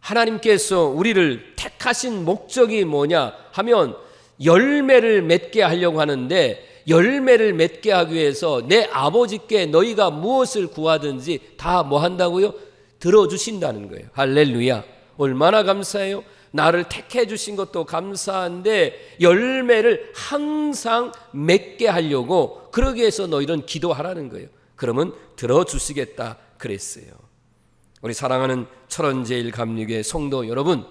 Speaker 1: 하나님께서 우리를 택하신 목적이 뭐냐 하면 열매를 맺게 하려고 하는데, 열매를 맺게 하기 위해서 내 아버지께 너희가 무엇을 구하든지 다 뭐 한다고요? 들어주신다는 거예요. 할렐루야, 얼마나 감사해요. 나를 택해 주신 것도 감사한데 열매를 항상 맺게 하려고, 그러기 위해서 너희는 기도하라는 거예요. 그러면 들어주시겠다 그랬어요. 우리 사랑하는 철원제일감리교회 성도 여러분,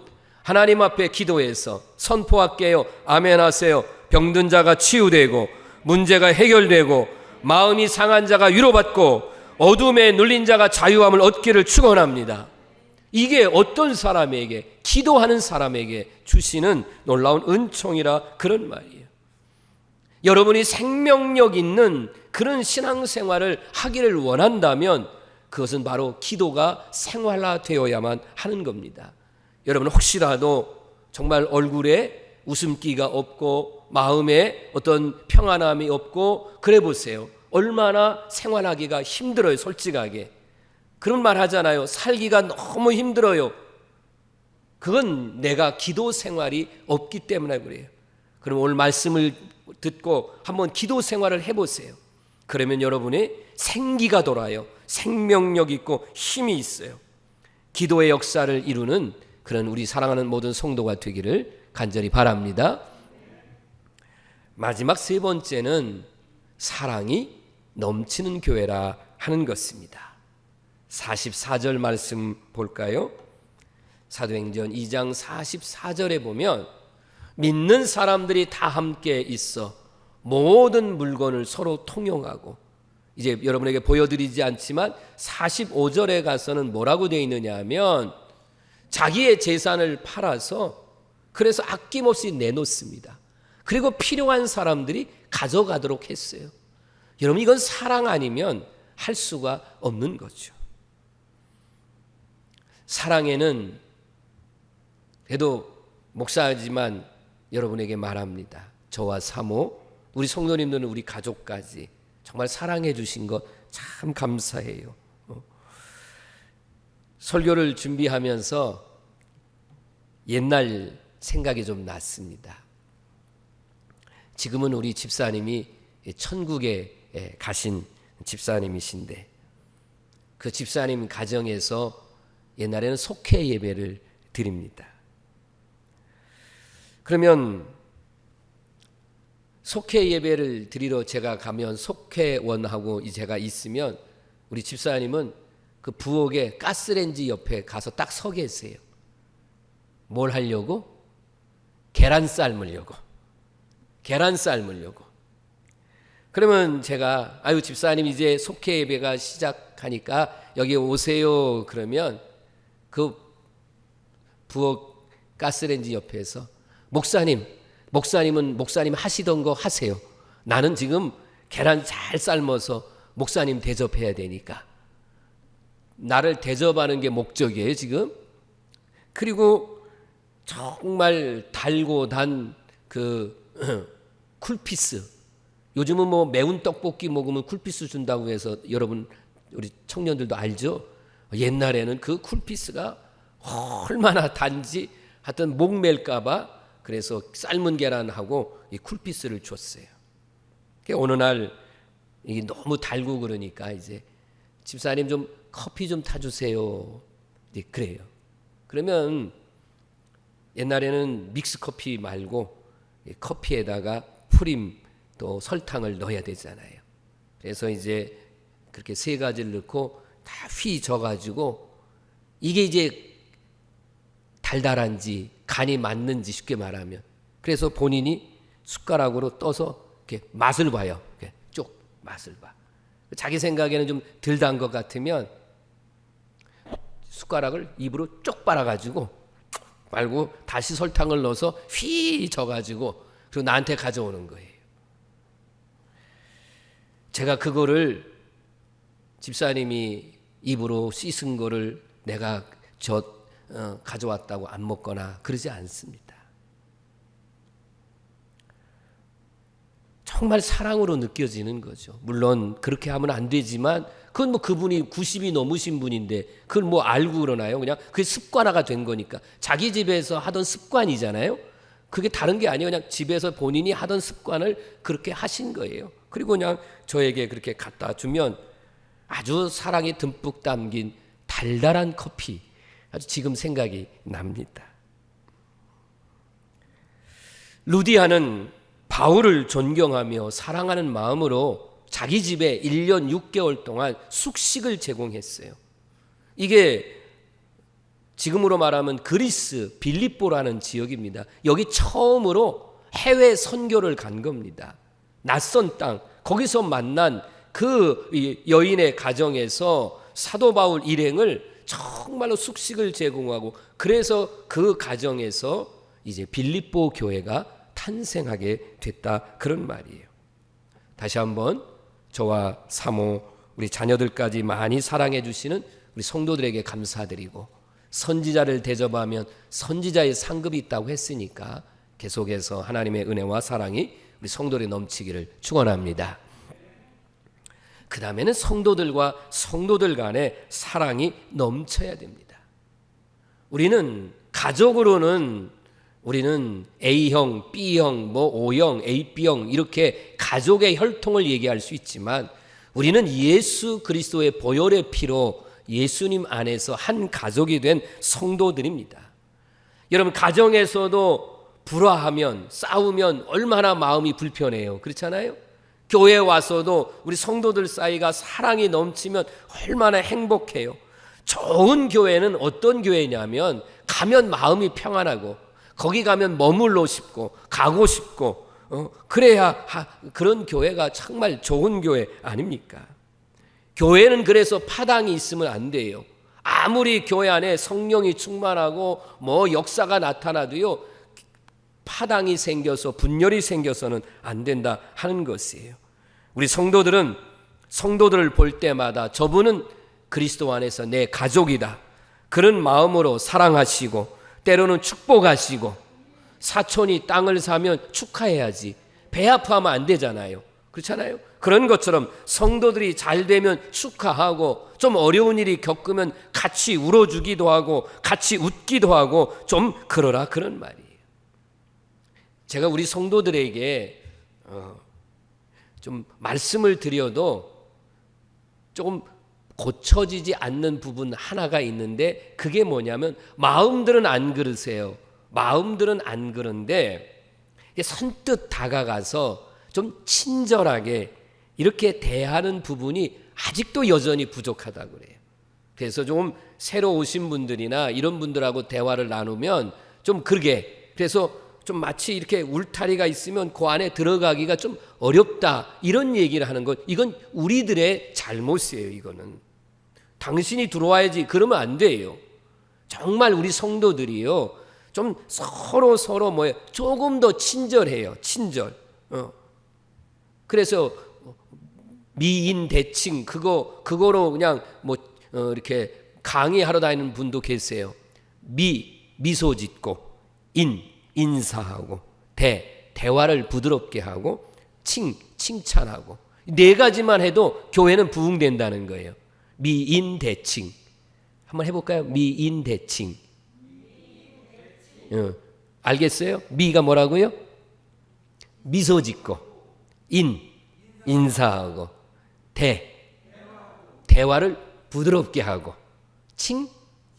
Speaker 1: 하나님 앞에 기도해서 선포할게요. 아멘 하세요. 병든 자가 치유되고 문제가 해결되고 마음이 상한 자가 위로받고 어둠에 눌린 자가 자유함을 얻기를 축원합니다. 이게 어떤 사람에게, 기도하는 사람에게 주시는 놀라운 은총이라 그런 말이에요. 여러분이 생명력 있는 그런 신앙생활을 하기를 원한다면 그것은 바로 기도가 생활화되어야만 하는 겁니다. 여러분 혹시라도 정말 얼굴에 웃음기가 없고 마음에 어떤 평안함이 없고 그래 보세요. 얼마나 생활하기가 힘들어요. 솔직하게 그런 말 하잖아요. 살기가 너무 힘들어요. 그건 내가 기도 생활이 없기 때문에 그래요. 그럼 오늘 말씀을 듣고 한번 기도 생활을 해보세요. 그러면 여러분의 생기가 돌아요. 생명력 있고 힘이 있어요. 기도의 역사를 이루는 그런 우리 사랑하는 모든 성도가 되기를 간절히 바랍니다. 마지막 세 번째는 사랑이 넘치는 교회라 하는 것입니다. 44절 말씀 볼까요? 사도행전 2장 44절에 보면 믿는 사람들이 다 함께 있어 모든 물건을 서로 통용하고, 이제 여러분에게 보여드리지 않지만 45절에 가서는 뭐라고 되어 있느냐 하면 자기의 재산을 팔아서 그래서 아낌없이 내놓습니다. 그리고 필요한 사람들이 가져가도록 했어요. 여러분 이건 사랑 아니면 할 수가 없는 거죠. 사랑에는 그래도 목사지만 여러분에게 말합니다. 저와 사모, 우리 성도님들은 우리 가족까지 정말 사랑해 주신 것 참 감사해요. 설교를 준비하면서 옛날 생각이 좀 났습니다. 지금은 우리 집사님이 천국에 가신 집사님이신데 그 집사님 가정에서 옛날에는 속회 예배를 드립니다. 그러면 속회 예배를 드리러 제가 가면 속회원하고 제가 있으면 우리 집사님은 그 부엌에 가스레인지 옆에 가서 딱 서 계세요. 뭘 하려고? 계란 삶으려고. 그러면 제가 아유 집사님 이제 속회 예배가 시작하니까 여기 오세요. 그러면 그 부엌 가스레인지 옆에서 목사님은 목사님 하시던 거 하세요. 나는 지금 계란 잘 삶아서 목사님 대접해야 되니까. 나를 대접하는 게 목적이에요 지금. 그리고 정말 달고 단 그 쿨피스, 요즘은 뭐 매운 떡볶이 먹으면 쿨피스 준다고 해서 여러분 우리 청년들도 알죠? 옛날에는 그 쿨피스가 얼마나 단지 하여튼 목 맬까봐 그래서 삶은 계란하고 이 쿨피스를 줬어요. 어느 날 이게 너무 달고 그러니까 이제 집사님 좀 커피 좀 타주세요. 이제 그래요. 그러면 옛날에는 믹스 커피 말고 커피에다가 프림 또 설탕을 넣어야 되잖아요. 그래서 이제 그렇게 세 가지를 넣고 다 휘져가지고 이게 이제 달달한지 간이 맞는지 쉽게 말하면 그래서 본인이 숟가락으로 떠서 이렇게 맛을 봐요. 이렇게 쭉 맛을 봐. 자기 생각에는 좀 덜 단 것 같으면 숟가락을 입으로 쪽 빨아가지고 말고 다시 설탕을 넣어서 휘져가지고 그리고 나한테 가져오는 거예요. 제가 그거를 집사님이 입으로 씻은 거를 내가 가져왔다고 안 먹거나 그러지 않습니다. 정말 사랑으로 느껴지는 거죠. 물론 그렇게 하면 안 되지만 그건 뭐 그분이 90이 넘으신 분인데 그걸 뭐 알고 그러나요? 그냥 그게 습관화가 된 거니까 자기 집에서 하던 습관이잖아요. 그게 다른 게 아니에요. 그냥 집에서 본인이 하던 습관을 그렇게 하신 거예요. 그리고 그냥 저에게 그렇게 갖다 주면 아주 사랑이 듬뿍 담긴 달달한 커피 아주 지금 생각이 납니다. 루디아는 바울을 존경하며 사랑하는 마음으로 자기 집에 1년 6개월 동안 숙식을 제공했어요. 이게 지금으로 말하면 그리스 빌립보라는 지역입니다. 여기 처음으로 해외 선교를 간 겁니다. 낯선 땅, 거기서 만난 그 여인의 가정에서 사도 바울 일행을 정말로 숙식을 제공하고 그래서 그 가정에서 이제 빌립보 교회가 탄생하게 됐다 그런 말이에요. 다시 한번 저와 사모 우리 자녀들까지 많이 사랑해 주시는 우리 성도들에게 감사드리고 선지자를 대접하면 선지자의 상급이 있다고 했으니까 계속해서 하나님의 은혜와 사랑이 우리 성도들에 넘치기를 축원합니다. 그 다음에는 성도들과 성도들 간의 사랑이 넘쳐야 됩니다. 우리는 가족으로는 우리는 A형, B형, 뭐 O형, AB형 이렇게 가족의 혈통을 얘기할 수 있지만 우리는 예수 그리스도의 보혈의 피로 예수님 안에서 한 가족이 된 성도들입니다. 여러분 가정에서도 불화하면 싸우면 얼마나 마음이 불편해요. 그렇잖아요? 교회 와서도 우리 성도들 사이가 사랑이 넘치면 얼마나 행복해요. 좋은 교회는 어떤 교회냐면 가면 마음이 평안하고 거기 가면 머물러 싶고 가고 싶고 그래야 그런 교회가 정말 좋은 교회 아닙니까? 교회는 그래서 파당이 있으면 안 돼요. 아무리 교회 안에 성령이 충만하고 뭐 역사가 나타나도요 파당이 생겨서 분열이 생겨서는 안 된다 하는 것이에요. 우리 성도들은 성도들을 볼 때마다 저분은 그리스도 안에서 내 가족이다 그런 마음으로 사랑하시고 때로는 축복하시고 사촌이 땅을 사면 축하해야지 배 아파하면 안 되잖아요. 그렇잖아요. 그런 것처럼 성도들이 잘 되면 축하하고 좀 어려운 일이 겪으면 같이 울어주기도 하고 같이 웃기도 하고 좀 그러라 그런 말이에요. 제가 우리 성도들에게 좀 말씀을 드려도 조금 고쳐지지 않는 부분 하나가 있는데 그게 뭐냐면 마음들은 안 그러세요. 마음들은 안 그런데 선뜻 다가가서 좀 친절하게 이렇게 대하는 부분이 아직도 여전히 부족하다고 그래요. 그래서 좀 새로 오신 분들이나 이런 분들하고 대화를 나누면 좀 그러게 그래서 좀 마치 이렇게 울타리가 있으면 그 안에 들어가기가 좀 어렵다 이런 얘기를 하는 것, 이건 우리들의 잘못이에요. 이거는 당신이 들어와야지 그러면 안 돼요. 정말 우리 성도들이요 좀 서로 뭐예요 조금 더 친절해요. 친절. 그래서 미인 대칭 그거로 그냥 뭐 이렇게 강의하러 다니는 분도 계세요. 미소 짓고 인사하고 대화를 부드럽게 하고 칭찬하고 네 가지만 해도 교회는 부흥된다는 거예요. 미인대칭 한번 해볼까요? 미인대칭. 알겠어요? 미가 뭐라고요? 미소 짓고 인사하고 대화를 부드럽게 하고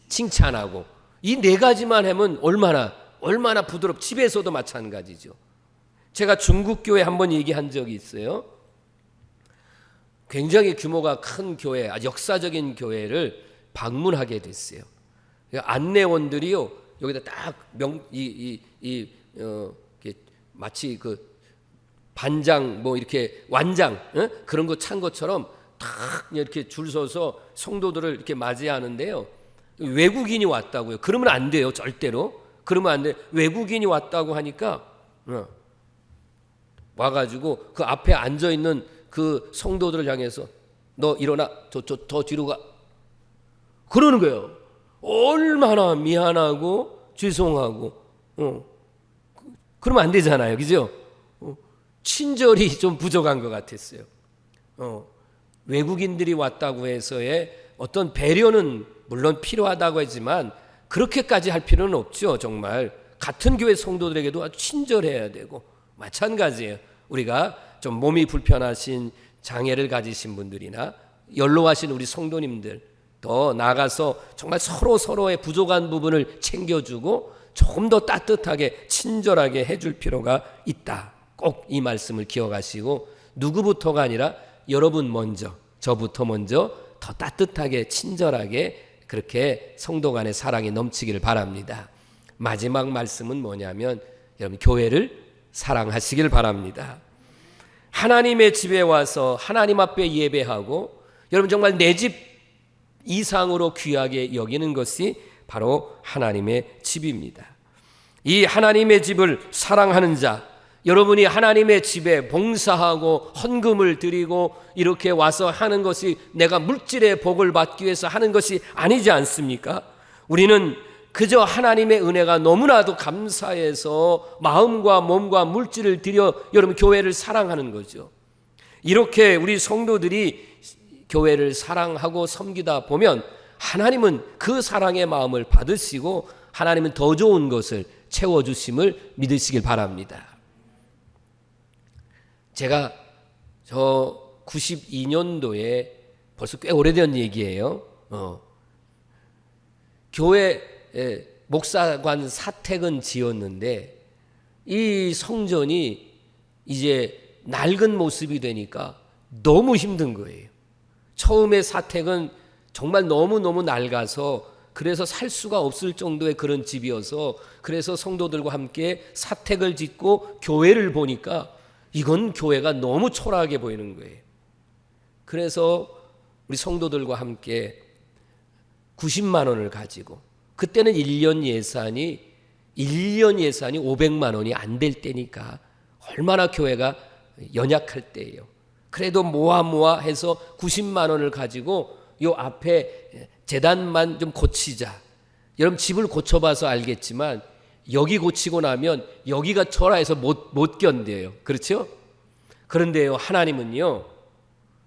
Speaker 1: 칭찬하고 이 네 가지만 하면 얼마나 부드럽. 집에서도 마찬가지죠. 제가 중국 교회 한번 얘기한 적이 있어요. 굉장히 규모가 큰 교회, 역사적인 교회를 방문하게 됐어요. 안내원들이요 여기다 딱 마치 그 반장 뭐 이렇게 완장 그런 거 찬 것처럼 딱 이렇게 줄 서서 성도들을 이렇게 맞이하는데요. 외국인이 왔다고요. 그러면 안 돼요. 절대로. 그러면 안 돼. 외국인이 왔다고 하니까 와가지고 그 앞에 앉아 있는 그 성도들을 향해서 너 일어나 더 뒤로 가. 그러는 거예요. 얼마나 미안하고 죄송하고. 그러면 안 되잖아요. 그죠? 친절이 좀 부족한 것 같았어요. 외국인들이 왔다고 해서의 어떤 배려는 물론 필요하다고 하지만 그렇게까지 할 필요는 없죠. 정말 같은 교회 성도들에게도 아주 친절해야 되고 마찬가지예요. 우리가 좀 몸이 불편하신 장애를 가지신 분들이나 연로하신 우리 성도님들 더 나아가서 정말 서로의 부족한 부분을 챙겨주고 조금 더 따뜻하게 친절하게 해줄 필요가 있다. 꼭 이 말씀을 기억하시고 누구부터가 아니라 여러분 먼저 저부터 먼저 더 따뜻하게 친절하게 그렇게 성도 간의 사랑이 넘치기를 바랍니다. 마지막 말씀은 뭐냐면 여러분 교회를 사랑하시길 바랍니다. 하나님의 집에 와서 하나님 앞에 예배하고 여러분 정말 내 집 이상으로 귀하게 여기는 것이 바로 하나님의 집입니다. 이 하나님의 집을 사랑하는 자, 여러분이 하나님의 집에 봉사하고 헌금을 드리고 이렇게 와서 하는 것이 내가 물질의 복을 받기 위해서 하는 것이 아니지 않습니까? 우리는 그저 하나님의 은혜가 너무나도 감사해서 마음과 몸과 물질을 들여 여러분 교회를 사랑하는 거죠. 이렇게 우리 성도들이 교회를 사랑하고 섬기다 보면 하나님은 그 사랑의 마음을 받으시고 하나님은 더 좋은 것을 채워주심을 믿으시길 바랍니다. 제가 저 92년도에 벌써 꽤 오래된 얘기예요. 교회 목사관 사택은 지었는데 이 성전이 이제 낡은 모습이 되니까 너무 힘든 거예요. 처음에 사택은 정말 너무너무 낡아서 그래서 살 수가 없을 정도의 그런 집이어서 그래서 성도들과 함께 사택을 짓고 교회를 보니까 이건 교회가 너무 초라하게 보이는 거예요. 그래서 우리 성도들과 함께 90만 원을 가지고 그때는 1년 예산이 500만 원이 안 될 때니까 얼마나 교회가 연약할 때예요. 그래도 모아 해서 90만 원을 가지고 요 앞에 재단만 좀 고치자. 여러분 집을 고쳐봐서 알겠지만 여기 고치고 나면 여기가 초라해서 못 견뎌요. 그렇죠? 그런데요 하나님은요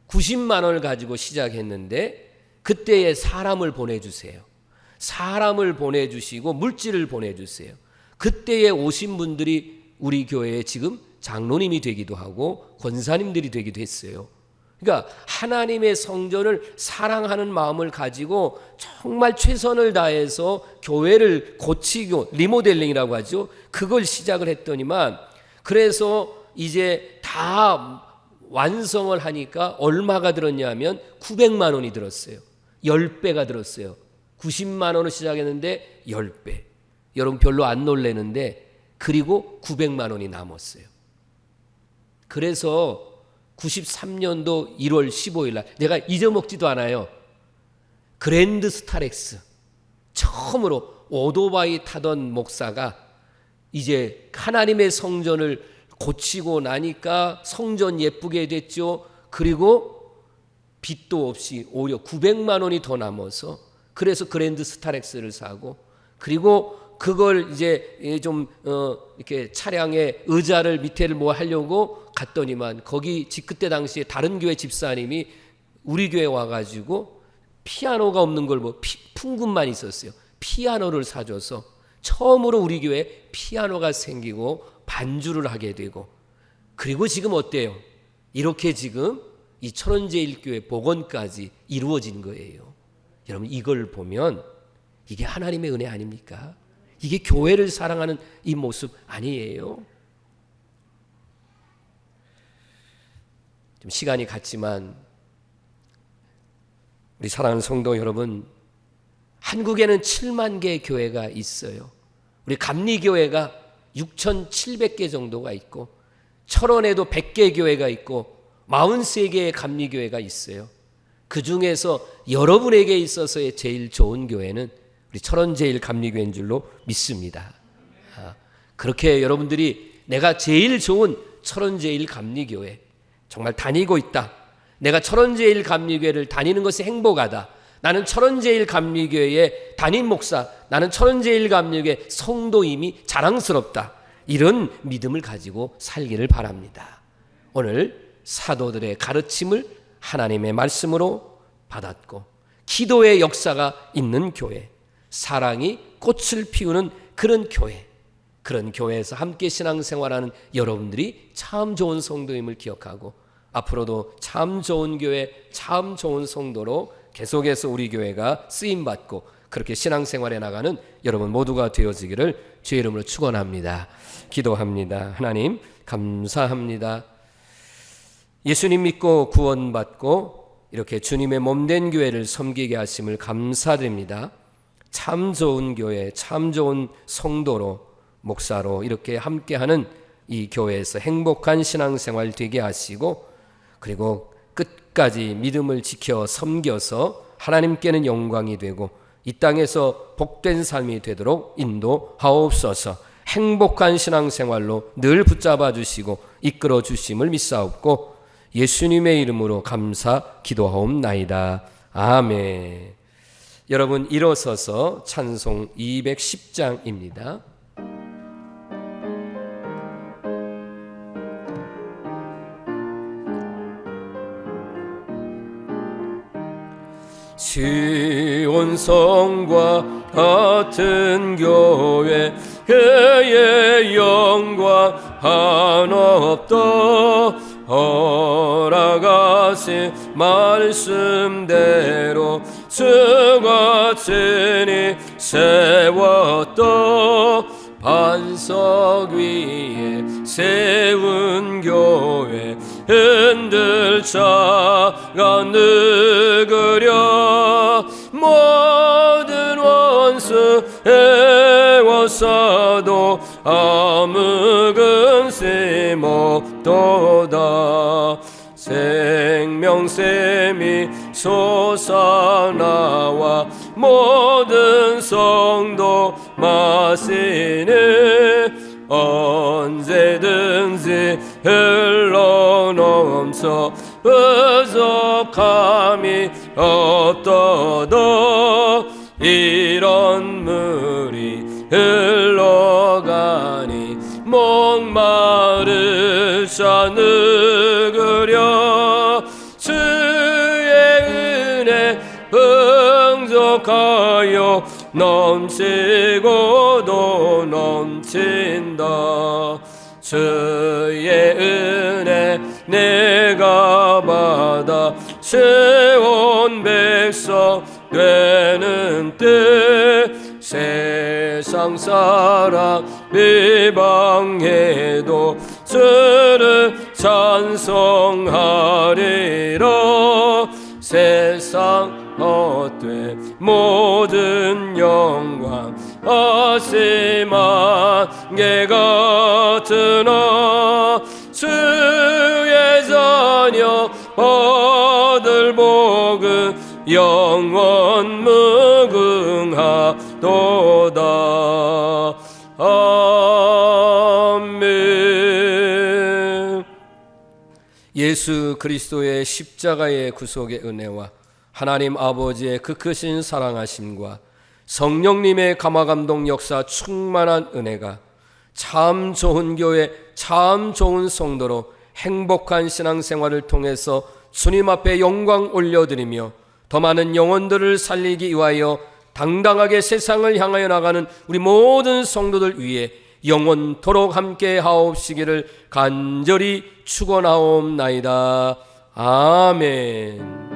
Speaker 1: 90만 원을 가지고 시작했는데 그때에 사람을 보내주세요. 사람을 보내주시고 물질을 보내주세요. 그때에 오신 분들이 우리 교회에 지금 장로님이 되기도 하고 권사님들이 되기도 했어요. 그러니까 하나님의 성전을 사랑하는 마음을 가지고 정말 최선을 다해서 교회를 고치고 리모델링이라고 하죠. 그걸 시작을 했더니만 그래서 이제 다 완성을 하니까 얼마가 들었냐면 900만 원이 들었어요. 10배가 들었어요. 90만 원을 시작했는데 10배. 여러분 별로 안 놀라는데 그리고 900만 원이 남았어요. 그래서 93년도 1월 15일 날 내가 잊어먹지도 않아요. 그랜드 스타렉스 처음으로 오토바이 타던 목사가 이제 하나님의 성전을 고치고 나니까 성전 예쁘게 됐죠. 그리고 빚도 없이 오히려 900만 원이 더 남아서 그래서 그랜드 스타렉스를 사고, 그리고 그걸 이제 좀 이렇게 차량에 의자를 밑에를 뭐 하려고 갔더니만 거기 그때 당시에 다른 교회 집사님이 우리 교회 와가지고 피아노가 없는 걸 뭐 풍금만 있었어요. 피아노를 사줘서 처음으로 우리 교회에 피아노가 생기고 반주를 하게 되고, 그리고 지금 어때요? 이렇게 지금 이 천원제일교회 복원까지 이루어진 거예요. 여러분, 이걸 보면 이게 하나님의 은혜 아닙니까? 이게 교회를 사랑하는 이 모습 아니에요? 좀 시간이 갔지만 우리 사랑하는 성도 여러분, 한국에는 7만 개의 교회가 있어요. 우리 감리교회가 6,700개 정도가 있고, 철원에도 100개 교회가 있고 43개의 감리교회가 있어요. 그 중에서 여러분에게 있어서의 제일 좋은 교회는 우리 철원제일 감리교회인 줄로 믿습니다. 그렇게 여러분들이 내가 제일 좋은 철원제일 감리교회 정말 다니고 있다, 내가 철원제일 감리교회를 다니는 것이 행복하다, 나는 철원제일 감리교회의 담임 목사, 나는 철원제일 감리교회 성도임이 자랑스럽다, 이런 믿음을 가지고 살기를 바랍니다. 오늘 사도들의 가르침을 하나님의 말씀으로 받았고, 기도의 역사가 있는 교회, 사랑이 꽃을 피우는 그런 교회, 그런 교회에서 함께 신앙생활하는 여러분들이 참 좋은 성도임을 기억하고, 앞으로도 참 좋은 교회, 참 좋은 성도로 계속해서 우리 교회가 쓰임받고 그렇게 신앙생활에 나가는 여러분 모두가 되어지기를 주의 이름으로 축원합니다. 기도합니다. 하나님 감사합니다. 예수님 믿고 구원받고 이렇게 주님의 몸된 교회를 섬기게 하심을 감사드립니다. 참 좋은 교회, 참 좋은 성도로, 목사로 이렇게 함께하는 이 교회에서 행복한 신앙생활 되게 하시고, 그리고 끝까지 믿음을 지켜 섬겨서 하나님께는 영광이 되고 이 땅에서 복된 삶이 되도록 인도하옵소서. 행복한 신앙생활로 늘 붙잡아 주시고 이끌어 주심을 믿사옵고 예수님의 이름으로 감사 기도하옵나이다. 아멘. 여러분 일어서서 찬송 210장입니다. 시온 성과 같은 교회, 그의 영광 한없다. 허락하신 말씀대로 수가 친히 세웠다. 반석 위에 세운 교회, 흔들 자가 느그려. 모든 원수 애워싸도 아무 근심 없도다. 생명샘이 솟아나와 모든 성도 마시네. 언제든지 흘러넘쳐 부족함이 없도다. 이런 물이 흘러가니 목마르자 느그려. 주의 은혜 풍족하여 넘치고도 넘친다. 주의 은혜 내가 받아 세운 백성 되는 때, 세상 사람 비방해도 주를 찬송하리라. 세상 헛되 모든 영광 아심한 개 같으나 주의 자녀 받을 복은 영원 무궁하도다. 아멘. 예수 그리스도의 십자가의 구속의 은혜와 하나님 아버지의 그 크신 사랑하심과 성령님의 감화감동 역사 충만한 은혜가 참 좋은 교회, 참 좋은 성도로 행복한 신앙생활을 통해서 주님 앞에 영광 올려드리며 더 많은 영혼들을 살리기 위하여 당당하게 세상을 향하여 나가는 우리 모든 성도들 위해 영원토록 함께 하옵시기를 간절히 축원하옵나이다. 아멘.